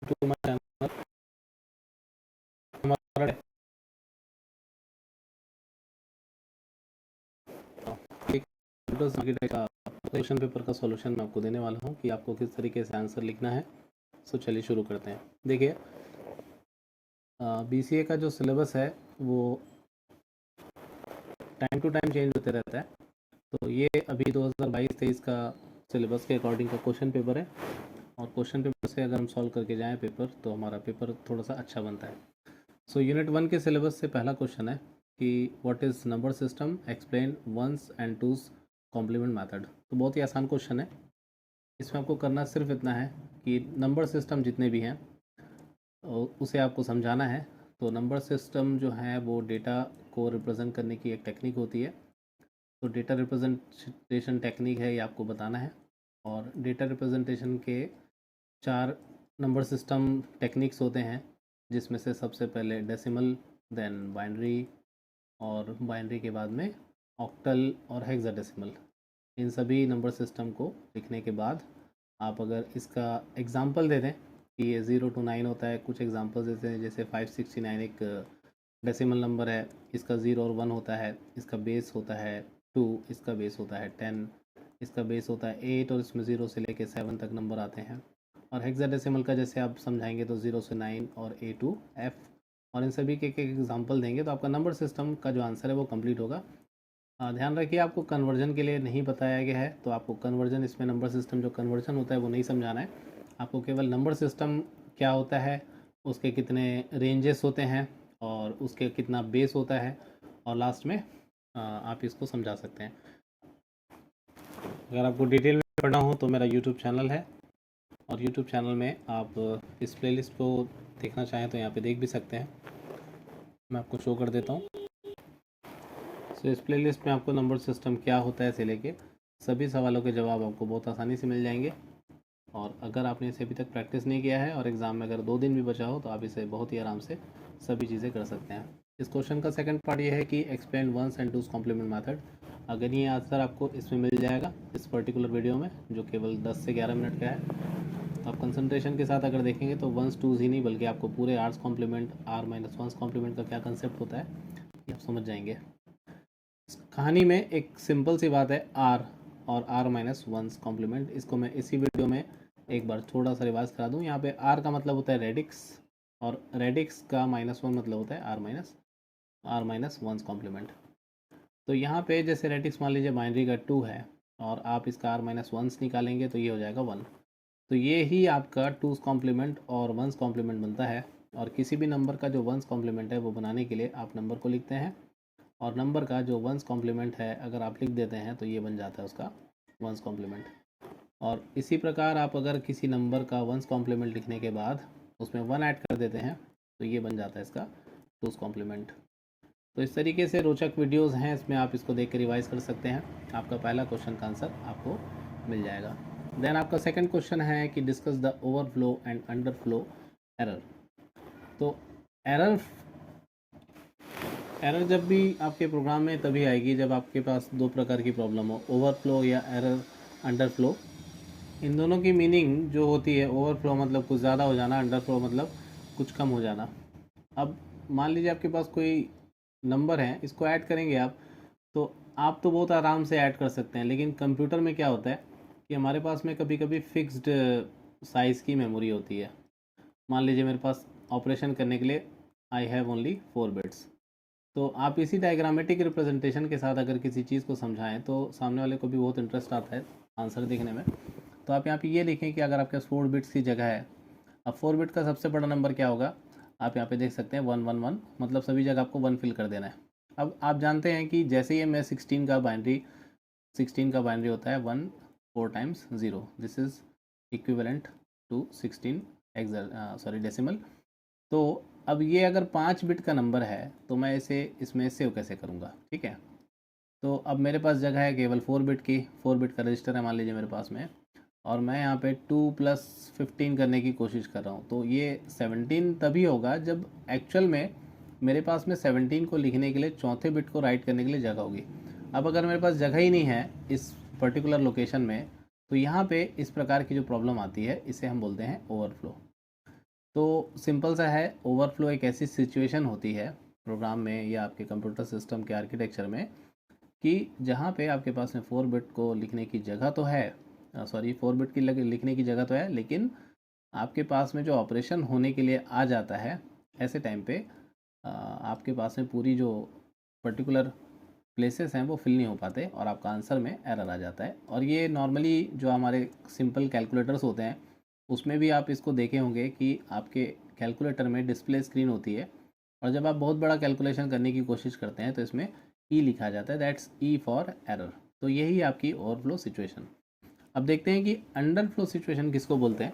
To my channel. हमारा एक का क्वेश्चन पेपर का सॉल्यूशन मैं आपको देने वाला हूं कि आपको किस तरीके से आंसर लिखना है। सो चलिए शुरू करते हैं। देखिए, बीसीए का जो सिलेबस है वो टाइम टू टाइम चेंज होते रहता है। तो ये अभी 2022-23 का सिलेबस के अकॉर्डिंग का क्वेश्चन पेपर है, और क्वेश्चन पेपर से अगर हम सॉल्व करके जाएँ पेपर, तो हमारा पेपर थोड़ा सा अच्छा बनता है। सो यूनिट 1 के सिलेबस से पहला क्वेश्चन है कि what is number system, explain ones and two's complement method. तो बहुत ही आसान क्वेश्चन है। इसमें आपको करना सिर्फ इतना है कि नंबर सिस्टम जितने भी हैं उसे आपको समझाना है। तो नंबर सिस्टम जो है वो डेटा को रिप्रेजेंट करने की एक टेक्निक होती है। तो डेटा रिप्रेजेंटेशन टेक्निक है, ये आपको बताना है। और डेटा रिप्रेजेंटेशन के 4 नंबर सिस्टम टेक्निक्स होते हैं, जिसमें से सबसे पहले डेसिमल, देन बाइनरी, और बाइनरी के बाद में ऑक्टल और हेक्साडेसिमल। इन सभी नंबर सिस्टम को लिखने के बाद आप अगर इसका एग्ज़ाम्पल दे दें कि ये 0 to 9 होता है, कुछ एग्जांपल्स देते हैं जैसे 569 एक डेसिमल नंबर है, इसका 0 और 1 होता है, इसका बेस होता है 2, इसका बेस होता है 10, इसका बेस होता है 8, और इसमें 0 से लेके 7 तक नंबर आते हैं। और हेक्साडेसिमल का जैसे आप समझाएंगे तो 0 से 9 और A to F, और इन सभी के एक एग्जाम्पल देंगे तो आपका नंबर सिस्टम का जो आंसर है वो कंप्लीट होगा। ध्यान रखिए, आपको कन्वर्जन के लिए नहीं बताया गया है, तो आपको कन्वर्जन, इसमें नंबर सिस्टम जो कन्वर्जन होता है वो नहीं समझाना है। आपको केवल नंबर सिस्टम क्या होता है, उसके कितने रेंजेस होते हैं, और उसके कितना बेस होता है, और लास्ट में आप इसको समझा सकते हैं। अगर आपको डिटेल में पढ़ना हो तो मेरा यूट्यूब चैनल है, और यूट्यूब चैनल में आप इस प्लेलिस्ट को देखना चाहें तो यहाँ पे देख भी सकते हैं। मैं आपको शो कर देता हूँ। तो इस प्लेलिस्ट में आपको नंबर सिस्टम क्या होता है से लेके सभी सवालों के जवाब आपको बहुत आसानी से मिल जाएंगे। और अगर आपने इसे अभी तक प्रैक्टिस नहीं किया है और एग्ज़ाम में अगर 2 दिन भी बचा हो तो आप इसे बहुत ही आराम से सभी चीज़ें कर सकते हैं। इस क्वेश्चन का सेकंड पार्ट ये है कि explain ones and two's complement method. अगर ये आंसर आपको इसमें मिल जाएगा इस पर्टिकुलर वीडियो में, जो केवल 10 से 11 मिनट का है, तो आप कंसंट्रेशन के साथ अगर देखेंगे तो वंस टूज ही नहीं बल्कि आपको पूरे r's complement, r minus ones complement का क्या कंसेप्ट होता है ये आप समझ जाएंगे। कहानी में एक सिंपल सी बात है, आर और आर माइनस वंस कॉम्प्लीमेंट। इसको मैं इसी वीडियो में एक बार थोड़ा सा रिवाइज करा दूं। यहाँ पे आर का मतलब होता है रेडिक्स, और रेडिक्स का -1 मतलब होता है आर माइनस वंस कॉम्प्लीमेंट। तो यहाँ पे जैसे रेडिक्स मान लीजिए बाइनरी का 2 है, और आप इसका आर माइनस वंस निकालेंगे तो ये हो जाएगा 1। तो ये ही आपका टूज कॉम्प्लीमेंट और वंस कॉम्प्लीमेंट बनता है। और किसी भी नंबर का जो वंस कॉम्प्लीमेंट है वो बनाने के लिए आप नंबर को लिखते हैं, और नंबर का जो वंस कॉम्प्लीमेंट है अगर आप लिख देते हैं तो ये बन जाता है उसका वंस कॉम्प्लीमेंट। और इसी प्रकार आप अगर किसी नंबर का वंस कॉम्प्लीमेंट लिखने के बाद उसमें 1 ऐड कर देते हैं तो ये बन जाता है इसका टूज कॉम्प्लीमेंट। तो इस तरीके से रोचक वीडियोस हैं, इसमें आप इसको देख के रिवाइज कर सकते हैं। आपका पहला क्वेश्चन का आंसर आपको मिल जाएगा। देन आपका सेकंड क्वेश्चन है कि discuss the overflow and underflow error. तो एरर एरर जब भी आपके प्रोग्राम में तभी आएगी जब आपके पास 2 प्रकार की प्रॉब्लम हो, ओवरफ्लो या एरर अंडरफ्लो। इन दोनों की मीनिंग जो होती है, ओवरफ्लो मतलब कुछ ज़्यादा हो जाना, अंडरफ्लो मतलब कुछ कम हो जाना। अब मान लीजिए आपके पास कोई नंबर है, इसको ऐड करेंगे आप तो बहुत आराम से ऐड कर सकते हैं, लेकिन कंप्यूटर में क्या होता है कि हमारे पास में कभी कभी फिक्स्ड साइज़ की मेमोरी होती है। मान लीजिए मेरे पास ऑपरेशन करने के लिए आई हैव ओनली 4 बिट्स। तो आप इसी डायग्रामेटिक रिप्रेजेंटेशन के साथ अगर किसी चीज़ को समझाएं तो सामने वाले को भी बहुत इंटरेस्ट आता है आंसर देखने में। तो आप यहाँ पे ये लिखें कि अगर आपके पास 4 बिट्स की जगह है, अब 4 बिट का सबसे बड़ा नंबर क्या होगा, आप यहाँ पे देख सकते हैं 111, मतलब सभी जगह आपको 1 फिल कर देना है। अब आप जानते हैं कि जैसे ही मैं 16 का बाइनरी होता है 1 4 times 0, this is equivalent to 16 decimal. तो अब ये अगर 5 बिट का नंबर है तो मैं इसे इसमें सेव कैसे करूँगा, ठीक है। तो अब मेरे पास जगह है केवल 4 बिट की, 4 बिट का रजिस्टर है मान लीजिए मेरे पास में, और मैं यहाँ पे 2 + 15 करने की कोशिश कर रहा हूँ। तो ये 17 तभी होगा जब एक्चुअल में मेरे पास में 17 को लिखने के लिए चौथे बिट को राइट करने के लिए जगह होगी। अब अगर मेरे पास जगह ही नहीं है इस पर्टिकुलर लोकेशन में, तो यहाँ पे इस प्रकार की जो प्रॉब्लम आती है इसे हम बोलते हैं ओवरफ्लो। तो सिंपल सा है, ओवरफ्लो एक ऐसी सिचुएशन होती है प्रोग्राम में या आपके कंप्यूटर सिस्टम के आर्किटेक्चर में कि जहाँ पे आपके पास में 4 बिट को लिखने की जगह तो है, 4 बिट की लिखने की जगह तो है, लेकिन आपके पास में जो ऑपरेशन होने के लिए आ जाता है, ऐसे टाइम पे आपके पास में पूरी जो पर्टिकुलर प्लेसेस हैं वो फिल नहीं हो पाते और आपका आंसर में एरर आ जाता है। और ये नॉर्मली जो हमारे सिंपल कैलकुलेटर्स होते हैं उसमें भी आप इसको देखे होंगे कि आपके कैलकुलेटर में डिस्प्ले स्क्रीन होती है और जब आप बहुत बड़ा कैलकुलेशन करने की कोशिश करते हैं तो इसमें ई लिखा जाता है, दैट्स ई फॉर एरर। तो यही आपकी ओवरफ्लो सिचुएशन। अब देखते हैं कि अंडरफ्लो सिचुएशन किसको बोलते हैं।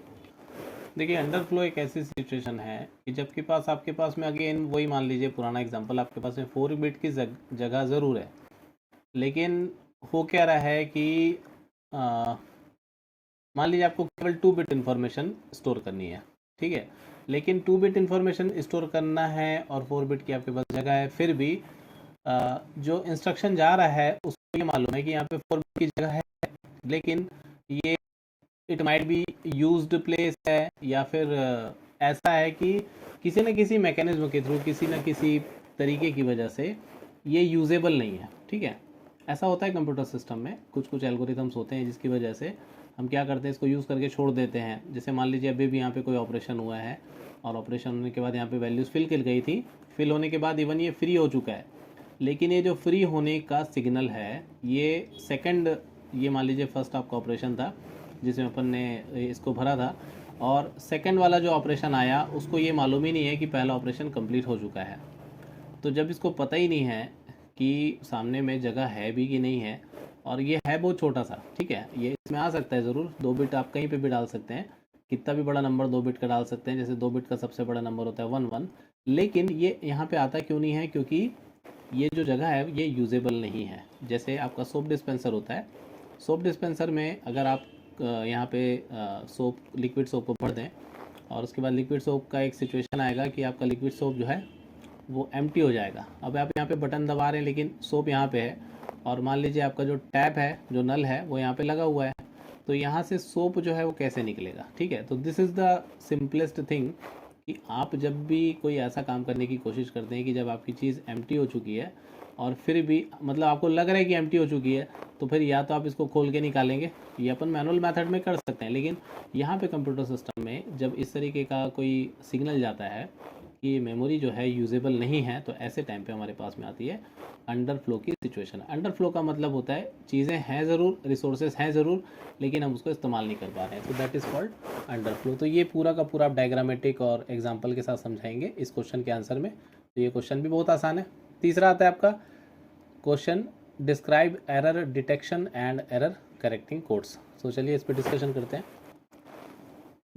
देखिए, अंडरफ्लो एक ऐसी सिचुएशन है कि जबकि आपके पास में अगेन वही मान लीजिए पुराना एग्जांपल, आपके पास में 4 बिट की जगह ज़रूर है, लेकिन हो क्या रहा है कि मान लीजिए आपको केवल 2 बिट इन्फॉर्मेशन स्टोर करनी है, ठीक है, लेकिन 2 बिट इन्फॉर्मेशन स्टोर करना है और 4 बिट की आपके पास जगह है, फिर भी जो इंस्ट्रक्शन जा रहा है उसको ये मालूम है कि यहाँ पे 4 बिट की जगह है, लेकिन ये it might be used place है या फिर ऐसा है कि किसी न किसी मैकेनिज्म के थ्रू, किसी न किसी तरीके की वजह से ये यूजेबल नहीं है, ठीक है। ऐसा होता है कंप्यूटर सिस्टम में, कुछ कुछ एल्गोरिथम्स होते हैं जिसकी वजह से हम क्या करते हैं, इसको यूज़ करके छोड़ देते हैं। जैसे मान लीजिए अभी भी यहाँ पे कोई ऑपरेशन हुआ है और ऑपरेशन होने के बाद यहाँ पे वैल्यूज़ फिल कर गई थी, फिल होने के बाद इवन ये फ्री हो चुका है, लेकिन ये जो फ्री होने का सिग्नल है ये सेकंड, ये मान लीजिए फर्स्ट आपका ऑपरेशन था जिसमें अपन ने इसको भरा था, और सेकंड वाला जो ऑपरेशन आया उसको ये मालूम ही नहीं है कि पहला ऑपरेशन कंप्लीट हो चुका है। तो जब इसको पता ही नहीं है कि सामने में जगह है भी कि नहीं है, और ये है बहुत छोटा सा, ठीक है, ये इसमें आ सकता है ज़रूर, 2 बिट आप कहीं पे भी डाल सकते हैं, कितना भी बड़ा नंबर 2 बिट का डाल सकते हैं, जैसे 2 बिट का सबसे बड़ा नंबर होता है 1 1, लेकिन ये यहाँ पे आता क्यों नहीं है, क्योंकि ये जो जगह है ये यूजेबल नहीं है। जैसे आपका सोप डिस्पेंसर होता है, सोप डिस्पेंसर में अगर आप यहाँ पे सोप, लिक्विड सोप को भर दें और उसके बाद लिक्विड सोप का एक सिचुएशन आएगा कि आपका लिक्विड सोप जो है वो एम्प्टी हो जाएगा। अब आप यहाँ पे बटन दबा रहे हैं लेकिन सोप यहाँ पे है, और मान लीजिए आपका जो टैप है, जो नल है, वो यहाँ पे लगा हुआ है, तो यहाँ से सोप जो है वो कैसे निकलेगा, ठीक है। तो this is the simplest thing कि आप जब भी कोई ऐसा काम करने की कोशिश करते हैं कि जब आपकी चीज़ एम्प्टी हो चुकी है और फिर भी मतलब आपको लग रहा है कि एम्प्टी हो चुकी है, तो फिर या तो आप इसको खोल के निकालेंगे, ये अपन मैनुअल मेथड में कर सकते हैं, लेकिन यहाँ पे कंप्यूटर सिस्टम में जब इस तरीके का कोई सिग्नल जाता है कि मेमोरी जो है यूजेबल नहीं है, तो ऐसे टाइम पे हमारे पास में आती है अंडरफ्लो की सिचुएशन। अंडरफ्लो का मतलब होता है चीज़ें हैं ज़रूर, रिसोर्सेज हैं ज़रूर, लेकिन हम उसको इस्तेमाल नहीं कर पा रहे हैं, तो दैट इज़ कॉल्ड अंडरफ्लो। तो ये पूरा का पूरा आप डायग्रामेटिक और एग्जाम्पल के साथ समझाएंगे इस क्वेश्चन के आंसर में। तो ये क्वेश्चन भी बहुत आसान है। तीसरा आता है आपका question, describe error detection and error correcting codes. तो चलिए इस पर डिस्कशन करते हैं।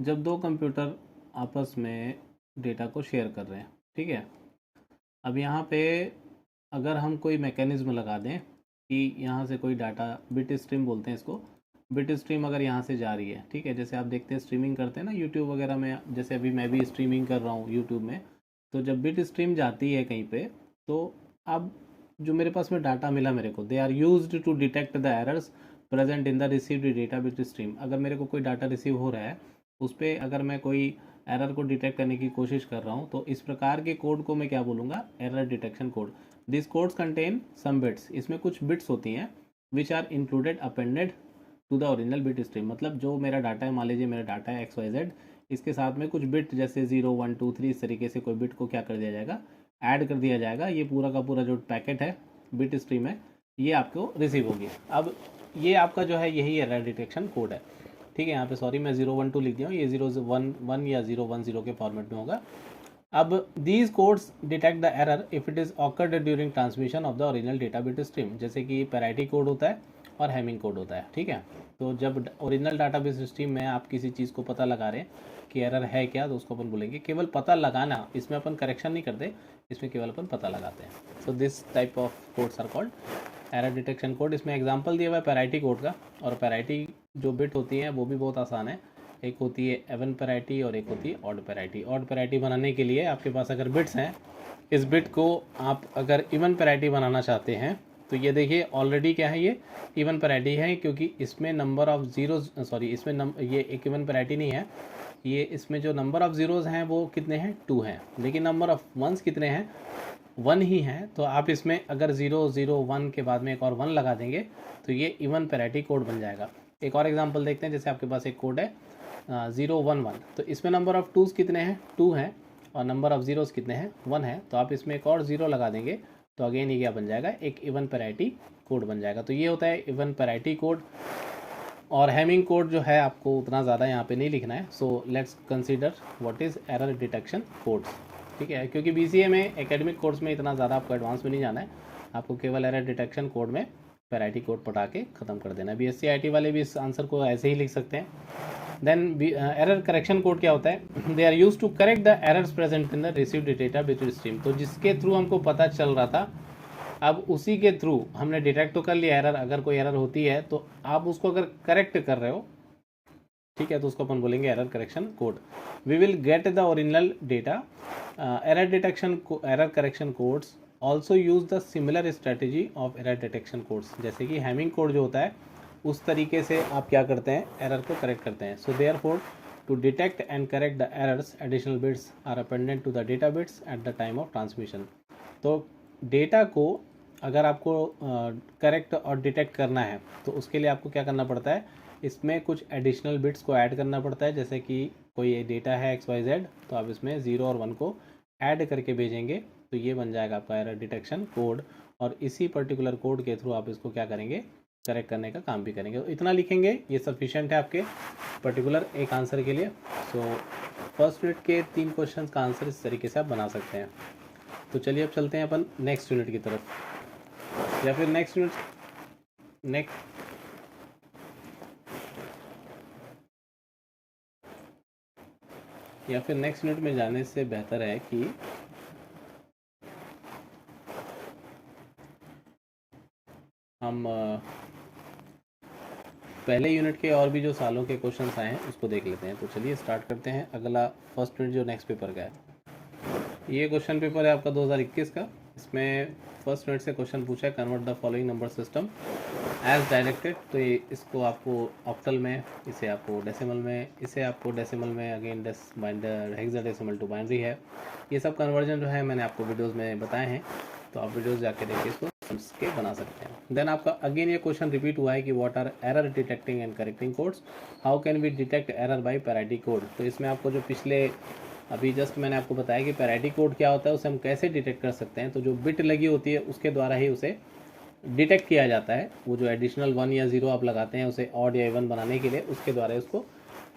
जब दो कंप्यूटर आपस में डेटा को शेयर कर रहे हैं, ठीक है, अब यहाँ पे अगर हम कोई मैकेनिज्म लगा दें कि यहाँ से कोई डाटा, बिट स्ट्रीम बोलते हैं इसको, बिट स्ट्रीम अगर यहाँ से जा रही है, ठीक है, जैसे आप देखते हैं स्ट्रीमिंग करते हैं ना यूट्यूब वगैरह में, जैसे अभी मैं भी स्ट्रीमिंग कर रहा हूँ यूट्यूब में, तो जब बिट स्ट्रीम जाती है कहीं पे, तो अब जो मेरे पास में डाटा मिला मेरे को, they are used to detect the errors present in the received data bit stream. अगर मेरे को कोई डाटा रिसीव हो रहा है उस पर अगर मैं कोई एरर को डिटेक्ट करने की कोशिश कर रहा हूँ, तो इस प्रकार के कोड को मैं क्या बोलूँगा, error detection code. This codes contain some bits, इसमें कुछ बिट्स होती हैं which are included appended to the original bit stream. मतलब जो मेरा डाटा है, मान लीजिए मेरा डाटा है XYZ, इसके साथ में कुछ बिट जैसे 0 1 2 3 इस तरीके से कोई बिट को क्या कर दिया जाएगा, ऐड कर दिया जाएगा। ये पूरा का पूरा जो पैकेट है, बिट स्ट्रीम है, ये आपको रिसीव होगी। अब ये आपका जो है यही एरर डिटेक्शन कोड है, ठीक है। यहाँ पे सॉरी मैं 0 1 2 लिख दिया हूँ, ये 0 1 1 या 0 1 0 के फॉर्मेट में होगा। अब these codes detect the error if it is awkward during transmission of the original data bit stream. जैसे कि पैरिटी कोड होता है और हैमिंग कोड होता है, ठीक है। तो जब ओरिजिनल डाटा बिट स्ट्रीम में आप किसी चीज़ को पता लगा रहे हैं कि एरर है क्या, तो उसको अपन बोलेंगे केवल पता लगाना, इसमें अपन करेक्शन नहीं करते, इसमें केवल अपन पता लगाते हैं। So this type of codes are called error detection code. इसमें एग्जांपल दिया हुआ है पैरिटी कोड का, और पैरिटी जो बिट होती है वो भी बहुत आसान है। एक होती है एवन पैरिटी और एक होती है ऑड पैरिटी। ऑड पैरिटी बनाने के लिए आपके पास अगर बिट्स हैं, इस बिट को आप अगर इवन पैरिटी बनाना चाहते हैं, तो ये देखिए ऑलरेडी क्या है, ये इवन पैरिटी है, क्योंकि इसमें नंबर ऑफ जीरो, सॉरी इसमें ये एक इवन पैरिटी नहीं है, ये इसमें जो नंबर ऑफ़ ज़ीरोज़ हैं वो कितने हैं, 2 हैं, लेकिन नंबर ऑफ़ वंस कितने हैं, 1 ही हैं। तो आप इसमें अगर 0 0 1 के बाद में एक और 1 लगा देंगे तो ये इवन पैरिटी कोड बन जाएगा। एक और एग्जांपल देखते हैं, जैसे आपके पास एक कोड है 0 1 1, तो इसमें नंबर ऑफ़ टूज़ कितने हैं, 2 हैं, और नंबर ऑफ़ ज़ीरोज़ कितने हैं, 1 है। तो आप इसमें एक और 0 लगा देंगे तो अगेन ये क्या बन जाएगा, एक इवन पैरिटी कोड बन जाएगा। तो ये होता है इवन पैरिटी कोड। और हैमिंग कोड जो है आपको उतना ज़्यादा यहाँ पे नहीं लिखना है। So let's consider what is error detection codes, ठीक है, क्योंकि बीसीए में एकेडमिक कोर्स में इतना ज़्यादा आपको एडवांस में नहीं जाना है, आपको केवल एरर डिटेक्शन कोड में पैरिटी कोड पढ़ा के ख़त्म कर देना है। बीएससी आईटी वाले भी इस आंसर को ऐसे ही लिख सकते हैं। देन एरर करेक्शन कोड क्या होता है, they are use to correct the errors present in the received data bit stream. तो जिसके थ्रू हमको पता चल रहा था, अब उसी के थ्रू हमने डिटेक्ट तो कर लिया एरर, अगर कोई एरर होती है तो आप उसको अगर करेक्ट कर रहे हो, ठीक है, तो उसको अपन बोलेंगे error correction code. We will get the original data. Error correction codes also use the similar strategy of error detection codes. जैसे कि हैमिंग कोड जो होता है उस तरीके से आप क्या करते हैं, एरर को करेक्ट करते हैं। So therefore to detect and correct the errors, additional bits are appended to the data bits at the time of transmission. तो डेटा को अगर आपको करेक्ट और डिटेक्ट करना है तो उसके लिए आपको क्या करना पड़ता है, इसमें कुछ एडिशनल बिट्स को ऐड करना पड़ता है। जैसे कि कोई डेटा है XYZ, तो आप इसमें 0 और 1 को ऐड करके भेजेंगे तो ये बन जाएगा आपका एरर डिटेक्शन कोड, और इसी पर्टिकुलर कोड के थ्रू आप इसको क्या करेंगे, करेक्ट करने का काम भी करेंगे। तो इतना लिखेंगे, ये सफिशिएंट है आपके पर्टिकुलर एक आंसर के लिए। सो फर्स्ट यूनिट के 3 क्वेश्चन का आंसर इस तरीके से आप बना सकते हैं। तो चलिए अब चलते हैं अपन नेक्स्ट यूनिट की तरफ, या फिर नेक्स्ट यूनिट नेक्स्ट यूनिट में जाने से बेहतर है कि हम पहले यूनिट के और भी जो सालों के क्वेश्चंस आए हैं उसको देख लेते हैं। तो चलिए स्टार्ट करते हैं। अगला फर्स्ट यूनिट जो नेक्स्ट पेपर का है, ये क्वेश्चन पेपर है आपका 2021 का। इसमें फर्स्ट यूनिट से क्वेश्चन पूछा है, convert the following number system as directed. तो ये इसको आपको ऑक्टल में, इसे आपको डेसिमल में, इसे आपको डेसिमल में, अगेन हेक्साडेसिमल टू बाइनरी है। ये सब कन्वर्जन जो है मैंने आपको वीडियोस में बताए हैं, तो आप वीडियोस जाके देखिए, इसको समझ के बना सकते हैं। देन आपका अगेन ये क्वेश्चन रिपीट हुआ है कि what are error detecting and correcting codes, how can we detect error by parity code. तो इसमें आपको जो पिछले अभी जस्ट मैंने आपको बताया कि पैरिटी कोड क्या होता है, उसे हम कैसे डिटेक्ट कर सकते हैं। तो जो बिट लगी होती है उसके द्वारा ही उसे डिटेक्ट किया जाता है। वो जो एडिशनल 1 या 0 आप लगाते हैं उसे ऑड या इवन बनाने के लिए, उसके द्वारा उसको,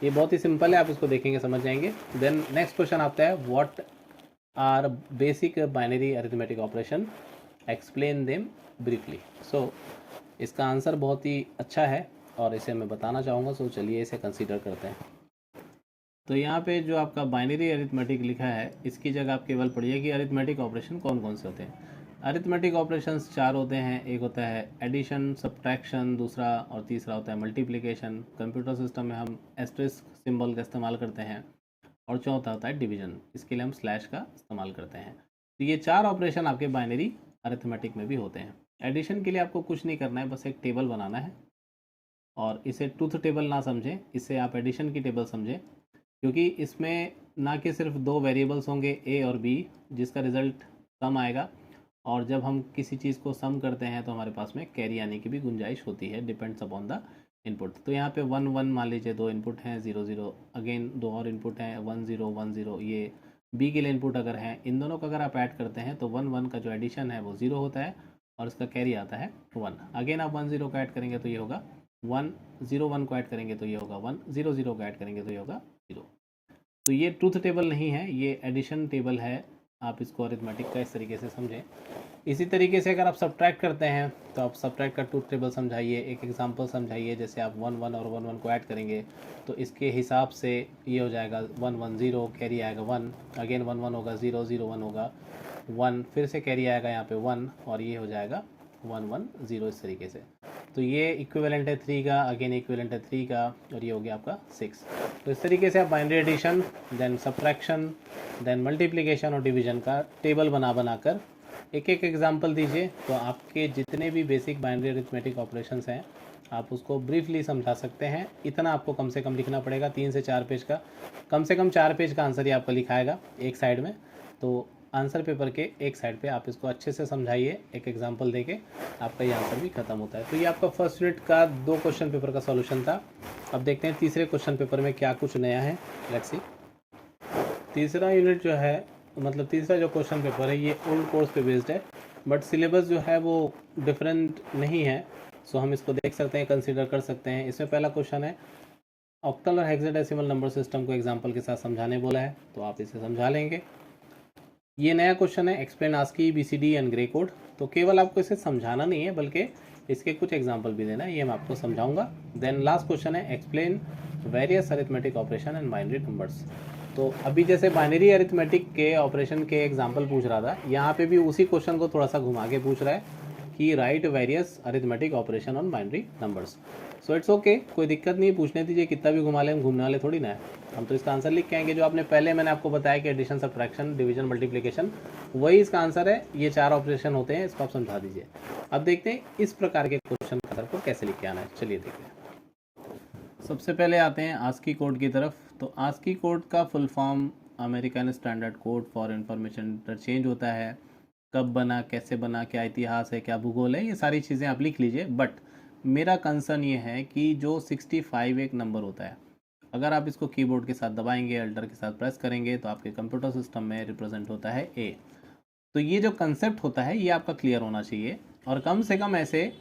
ये बहुत ही सिंपल है, आप इसको देखेंगे समझ जाएंगे। देन नेक्स्ट क्वेश्चन आता है, what are basic binary arithmetic operation, explain them briefly. So इसका आंसर बहुत ही अच्छा है और इसे मैं बताना चाहूँगा। सो चलिए इसे कंसीडर करते हैं। तो यहाँ पे जो आपका बाइनरी अरिथमेटिक लिखा है, इसकी जगह आप केवल पढ़िए कि अरिथमेटिक ऑपरेशन कौन कौन से होते हैं। अरिथमेटिक ऑपरेशंस 4 होते हैं। एक होता है एडिशन, सब्ट्रैक्शन, दूसरा और तीसरा होता है मल्टीप्लिकेशन। कंप्यूटर सिस्टम में हम एस्टेरिस्क सिंबल का इस्तेमाल करते हैं। और चौथा होता है डिवीजन, इसके लिए हम स्लैश का इस्तेमाल करते हैं। तो ये 4 ऑपरेशन आपके बाइनरी अरिथमेटिक में भी होते हैं। एडिशन के लिए आपको कुछ नहीं करना है, बस एक टेबल बनाना है, और इसे ट्रूथ टेबल ना समझें, इसे आप एडिशन की टेबल समझें, क्योंकि इसमें ना कि सिर्फ 2 वेरिएबल्स होंगे A और B जिसका रिज़ल्ट सम आएगा, और जब हम किसी चीज़ को सम करते हैं तो हमारे पास में कैरी आने की भी गुंजाइश होती है, डिपेंड्स अपॉन द इनपुट। तो यहाँ पे 1 1 मान लीजिए 2 इनपुट हैं, 0 0, अगेन 2 और इनपुट हैं, 1 0 1 0, ये B के लिए इनपुट अगर हैं, इन दोनों को अगर आप ऐड करते हैं तो 1 1 का जो एडिशन है वो 0 होता है और इसका कैरी आता है 1। अगेन आप 1 0 को ऐड करेंगे तो ये होगा 1, 0 1 को ऐड करेंगे तो ये होगा 1, 0 0 को ऐड करेंगे तो ये होगा 0। तो ये ट्रूथ टेबल नहीं है, ये एडिशन टेबल है। आप इसको अरिथमेटिक का इस तरीके से समझें। इसी तरीके से अगर आप सब्ट्रैक्ट करते हैं तो आप सब्ट्रैक्ट का ट्रूथ टेबल समझाइए, एक एग्जांपल समझाइए। जैसे आप 1 1 और 1 1 को ऐड करेंगे तो इसके हिसाब से ये हो जाएगा 1 1 0, कैरी आएगा 1, अगेन 1 1 होगा 0 0 1 होगा 1, फिर से कैरी आएगा यहाँ पे 1, और ये हो जाएगा 1 1 0 इस तरीके से। तो ये इक्विवेलेंट है 3 का, अगेन इक्विवेलेंट है 3 का, और ये हो गया आपका 6। तो इस तरीके से आप binary addition, then subtraction, then multiplication और डिवीजन का टेबल बनाकर एक एक एग्जांपल दीजिए, तो आपके जितने भी बेसिक बाइनरी अरिथमेटिक ऑपरेशंस हैं आप उसको ब्रीफली समझा सकते हैं। इतना आपको कम से कम लिखना पड़ेगा, 3 से 4 पेज का, कम से कम 4 पेज का आंसर ही आपका लिखाएगा एक साइड में। तो आंसर पेपर के एक साइड पे आप इसको अच्छे से समझाइए, एक एग्जांपल देके आपका ये आंसर भी खत्म होता है। तो ये आपका फर्स्ट यूनिट का 2 क्वेश्चन पेपर का सॉल्यूशन था। अब देखते हैं तीसरे क्वेश्चन पेपर में क्या कुछ नया है। Let's see. तीसरा यूनिट जो है, मतलब तीसरा जो क्वेश्चन पेपर है ये ओल्ड कोर्स पे बेस्ड है, बट सिलेबस जो है वो डिफरेंट नहीं है। सो हम इसको देख सकते हैं, कंसीडर कर सकते हैं। इसमें पहला क्वेश्चन है ऑक्टल और हेक्साडेसिमल नंबर सिस्टम को एग्जांपल के साथ समझाने बोला है, तो आप इसे समझा लेंगे। ये नया क्वेश्चन है explain ASCII BCD and gray code. तो केवल आपको इसे समझाना नहीं है बल्कि इसके कुछ एग्जांपल भी देना है, ये मैं आपको समझाऊंगा। देन लास्ट क्वेश्चन है explain various arithmetic operation and binary numbers. तो अभी जैसे बाइनरी अरिथमेटिक के ऑपरेशन के एग्जांपल पूछ रहा था, यहाँ पे भी उसी क्वेश्चन को थोड़ा सा घुमा के पूछ रहा है कि right various arithmetic operation on binary numbers. So it's okay, कोई दिक्कत नहीं, पूछने दीजिए, कितना भी घुमा ले, हम घूमने वाले थोड़ी ना है। हम तो इसका आंसर लिख के आएंगे, जो आपने पहले मैंने आपको बताया कि एडिशन, सब्ट्रैक्शन, डिवीजन, मल्टीप्लिकेशन, वही इसका आंसर है। ये 4 ऑपरेशन होते हैं, इसको आप समझा दीजिए। अब देखते हैं इस प्रकार के क्वेश्चन का आंसर को कैसे लिख के आना है। चलिए देखते हैं। सबसे पहले आते हैं आस्की कोड की तरफ। तो आस्की कोड का full form American standard code for information interchange होता है। कब बना, कैसे बना, क्या इतिहास है, क्या भूगोल है, ये सारी चीज़ें आप लिख लीजिए। बट मेरा कंसर्न ये है कि जो 65 एक नंबर होता है, अगर आप इसको कीबोर्ड के साथ दबाएंगे, अल्टर के साथ प्रेस करेंगे, तो आपके कंप्यूटर सिस्टम में रिप्रेजेंट होता है ए। तो ये जो कंसेप्ट होता है ये आपका क्लियर होना चाहिए, और कम से कम ऐसे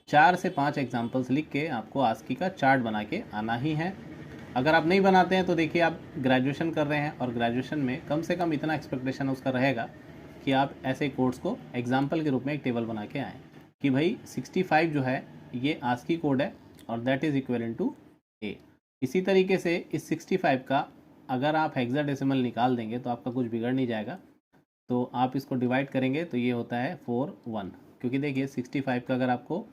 4 से 5 एग्जाम्पल्स लिख के आपको आस्की का चार्ट बना के आना ही है। अगर आप नहीं बनाते हैं तो देखिए, आप ग्रेजुएशन कर रहे हैं और ग्रेजुएशन में कम से कम इतना एक्सपेक्टेशन उसका रहेगा कि आप ऐसे कोड्स को एग्जाम्पल के रूप में एक टेबल बना के आएँ कि भाई 65 जो है ये आस्की कोड है और दैट इज़ इक्वल टू ए। इसी तरीके से इस 65 का अगर आप हेक्साडेसिमल निकाल देंगे तो आपका कुछ बिगड़ नहीं जाएगा। तो आप इसको डिवाइड करेंगे तो ये होता है 4 1, क्योंकि देखिए 65 का अगर आपको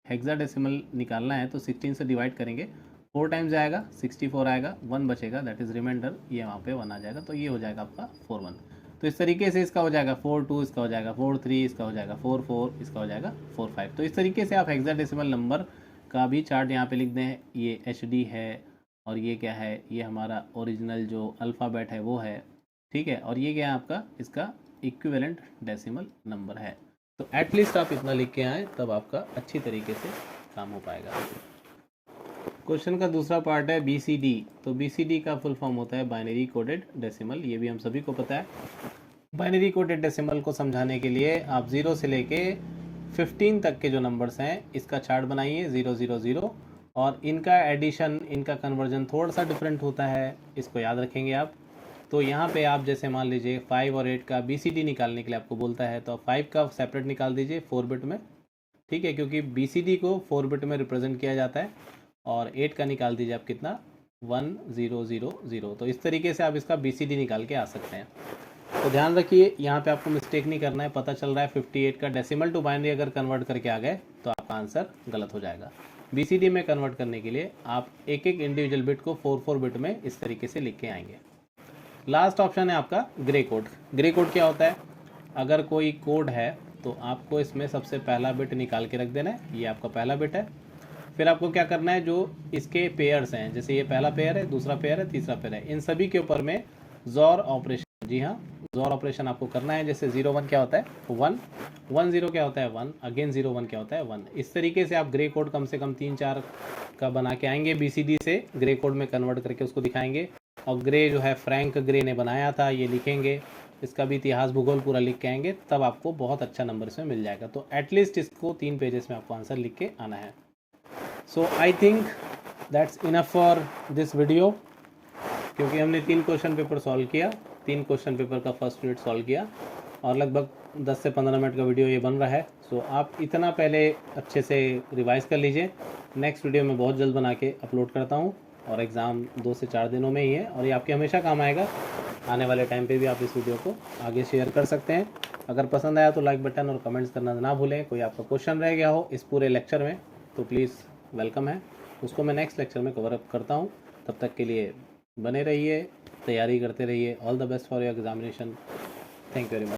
हेक्साडेसिमल निकालना है तो 16 से डिवाइड करेंगे, 4 टाइम्स जाएगा, 64 आएगा, 1 बचेगा, दैट इज़ रिमाइंडर, ये वहाँ पे 1 आ जाएगा। तो ये हो जाएगा आपका 4 1। तो इस तरीके से इसका हो जाएगा 4 2, इसका हो जाएगा 4 3, इसका हो जाएगा 4 4, इसका हो जाएगा 4 5। तो इस तरीके से आप हेक्साडेसिमल नंबर का भी चार्ट यहाँ पे लिख दें। ये HD है और ये क्या है, ये हमारा ओरिजिनल जो अल्फ़ाबेट है वो है, ठीक है। और ये क्या है आपका, इसका इक्विवेलेंट डेसिमल नंबर है। तो एटलीस्ट आप इतना लिख के आएँ, तब आपका अच्छी तरीके से काम हो पाएगा। क्वेश्चन का दूसरा पार्ट है BCD। तो BCD का फुल फॉर्म होता है बाइनरी कोडेड डेसिमल, ये भी हम सभी को पता है। बाइनरी कोडेड डेसिमल को समझाने के लिए आप 0 से लेके 15 तक के जो नंबर्स हैं इसका चार्ट बनाइए, 0 0 0, और इनका एडिशन, इनका कन्वर्जन थोड़ा सा डिफरेंट होता है, इसको याद रखेंगे आप। तो यहाँ पे आप जैसे मान लीजिए 5 और 8 का BCD निकालने के लिए आपको बोलता है, तो 5 का सेपरेट निकाल दीजिए 4 बिट में, ठीक है, क्योंकि BCD को 4 बिट में रिप्रेजेंट किया जाता है। और 8 का निकाल दीजिए आप कितना, 1 0 0 0। तो इस तरीके से आप इसका BCD निकाल के आ सकते हैं। तो ध्यान रखिए, यहाँ पे आपको मिस्टेक नहीं करना है। पता चल रहा है 58 का डेसिमल टू बाइनरी अगर कन्वर्ट करके आ गए तो आपका आंसर गलत हो जाएगा। BCD में कन्वर्ट करने के लिए आप एक एक इंडिविजुअल बिट को 4 4 बिट में इस तरीके से लिख के आएंगे। लास्ट ऑप्शन है आपका ग्रे कोड। ग्रे कोड क्या होता है, अगर कोई कोड है तो आपको इसमें सबसे पहला बिट निकाल के रख देना है, ये आपका पहला बिट है। फिर आपको क्या करना है, जो इसके पेयर्स हैं, जैसे ये पहला पेयर है, दूसरा पेयर है, तीसरा पेयर है, इन सभी के ऊपर में जोर ऑपरेशन, जी हाँ जोर ऑपरेशन आपको करना है। जैसे 0 1 क्या होता है 1, 1 0 क्या होता है 1, अगेन 0 1 क्या होता है 1। इस तरीके से आप ग्रे कोड कम से कम 3 4 का बना के आएंगे, BCD से ग्रे कोड में कन्वर्ट करके उसको दिखाएंगे। और ग्रे जो है फ्रैंक ग्रे ने बनाया था, ये लिखेंगे, इसका भी इतिहास भूगोल पूरा लिख के आएंगे, तब आपको बहुत अच्छा नंबर इसमें मिल जाएगा। तो एटलीस्ट इसको 3 पेजेस में आपको आंसर लिख के आना है। So I think that's enough for this video, क्योंकि हमने 3 क्वेश्चन पेपर सॉल्व किया, 3 क्वेश्चन पेपर का फर्स्ट यूनिट सॉल्व किया, और लगभग 10 से 15 मिनट का वीडियो ये बन रहा है। सो आप इतना पहले अच्छे से रिवाइज़ कर लीजिए। नेक्स्ट वीडियो मैं बहुत जल्द बना के अपलोड करता हूँ, और एग्ज़ाम 2 से 4 दिनों में ही है, और ये आपके हमेशा काम आएगा। आने वाले टाइम पे भी आप इस वीडियो को आगे शेयर कर सकते हैं। अगर पसंद आया तो लाइक बटन और कमेंट्स करना ना भूलें। कोई आपका क्वेश्चन रह गया हो इस पूरे लेक्चर में तो प्लीज़ वेलकम है, उसको मैं नेक्स्ट लेक्चर में कवर अप करता हूँ। तब तक के लिए बने रहिए, तैयारी करते रहिए। All the best for your examination. Thank you very much.